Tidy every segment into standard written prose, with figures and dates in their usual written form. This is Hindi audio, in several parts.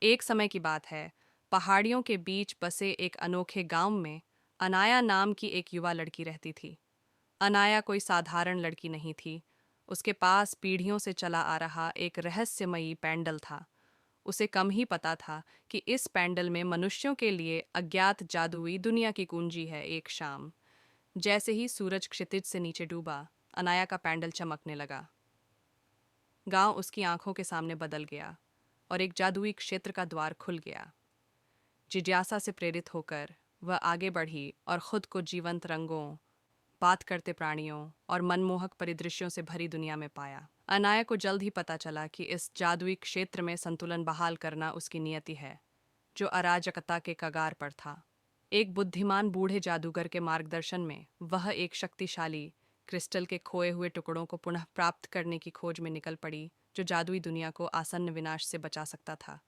एक समय की बात है, पहाड़ियों के बीच बसे एक अनोखे गांव में अनाया नाम की एक युवा लड़की रहती थी। अनाया कोई साधारण लड़की नहीं थी। उसके पास पीढ़ियों से चला आ रहा एक रहस्यमयी पैंडल था। उसे कम ही पता था कि इस पैंडल में मनुष्यों के लिए अज्ञात जादुई दुनिया की कुंजी है। एक शाम जैसे ही सूरज क्षितिज से नीचे डूबा, अनाया का पैंडल चमकने लगा। गांव उसकी आंखों के सामने बदल गया और एक जादुई क्षेत्र का द्वार खुल गया। जिज्ञासा से प्रेरित होकर वह आगे बढ़ी और खुद को जीवंत रंगों, बात करते प्राणियों और मनमोहक परिदृश्यों से भरी दुनिया में पाया। अनाया को जल्द ही पता चला कि इस जादुई क्षेत्र में संतुलन बहाल करना उसकी नियति है, जो अराजकता के कगार पर था। एक बुद्धिमान बूढ़े जादूगर के मार्गदर्शन में वह एक शक्तिशाली क्रिस्टल के खोए हुए टुकड़ों को पुनः प्राप्त करने की खोज में निकल पड़ी, जो जादुई दुनिया को आसन्न विनाश से बचा सकता था।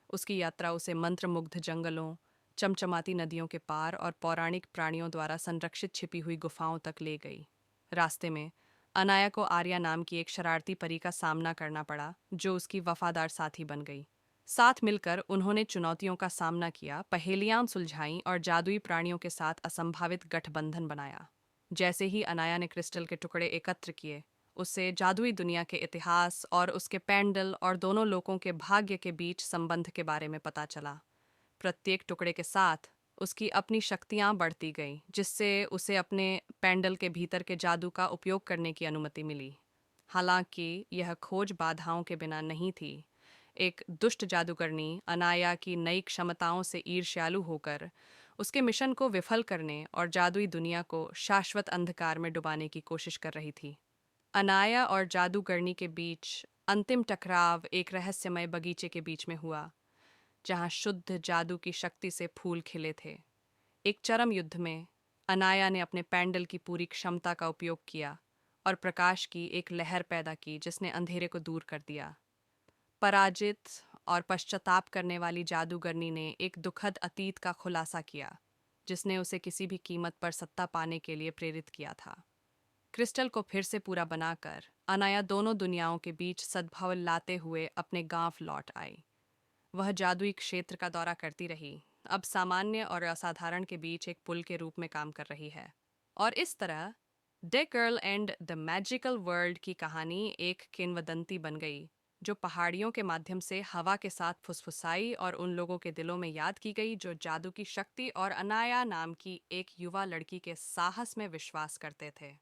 उसकी यात्रा उसे मंत्रमुग्ध जंगलों, चमचमाती नदियों के पार और पौराणिक प्राणियों द्वारा संरक्षित छिपी हुई गुफाओं तक ले गई। रास्ते में अनाया को आर्या नाम की एक शरारती परी का सामना करना पड़ा, जो उसकी वफादार साथी बन गई। साथ मिलकर उन्होंने चुनौतियों का सामना किया, पहेलियां सुलझाईं और जादुई प्राणियों के साथ असंभावित गठबंधन बनाया। जैसे ही अनाया ने क्रिस्टल के टुकड़े एकत्र किए, उससे जादुई दुनिया के इतिहास और उसके पैंडल और दोनों लोगों के भाग्य के बीच संबंध के बारे में पता चला। प्रत्येक टुकड़े के साथ उसकी अपनी शक्तियां बढ़ती गईं, जिससे उसे अपने पैंडल के भीतर के जादू का उपयोग करने की अनुमति मिली। हालांकि यह खोज बाधाओं के बिना नहीं थी। एक दुष्ट जादूगरनी अनाया की नई क्षमताओं से ईर्ष्यालु होकर उसके मिशन को विफल करने और जादुई दुनिया को शाश्वत अंधकार में डुबाने की कोशिश कर रही थी। अनाया और जादूगरनी के बीच अंतिम टकराव एक रहस्यमय बगीचे के बीच में हुआ, जहां शुद्ध जादू की शक्ति से फूल खिले थे। एक चरम युद्ध में अनाया ने अपने पैंडल की पूरी क्षमता का उपयोग किया और प्रकाश की एक लहर पैदा की, जिसने अंधेरे को दूर कर दिया। पराजित और पश्चाताप करने वाली जादूगरनी ने एक दुखद अतीत का खुलासा किया, जिसने उसे किसी भी कीमत पर सत्ता पाने के लिए प्रेरित किया था। क्रिस्टल को फिर से पूरा बनाकर अनाया दोनों दुनियाओं के बीच सद्भाव लाते हुए अपने गांव लौट आई। वह जादुई क्षेत्र का दौरा करती रही, अब सामान्य और असाधारण के बीच एक पुल के रूप में काम कर रही है। और इस तरह the girl and the magical world की कहानी एक किंवदंती बन गई, जो पहाड़ियों के माध्यम से हवा के साथ फुसफुसाई और उन लोगों के दिलों में याद की गई जो जादू की शक्ति और अनाया नाम की एक युवा लड़की के साहस में विश्वास करते थे।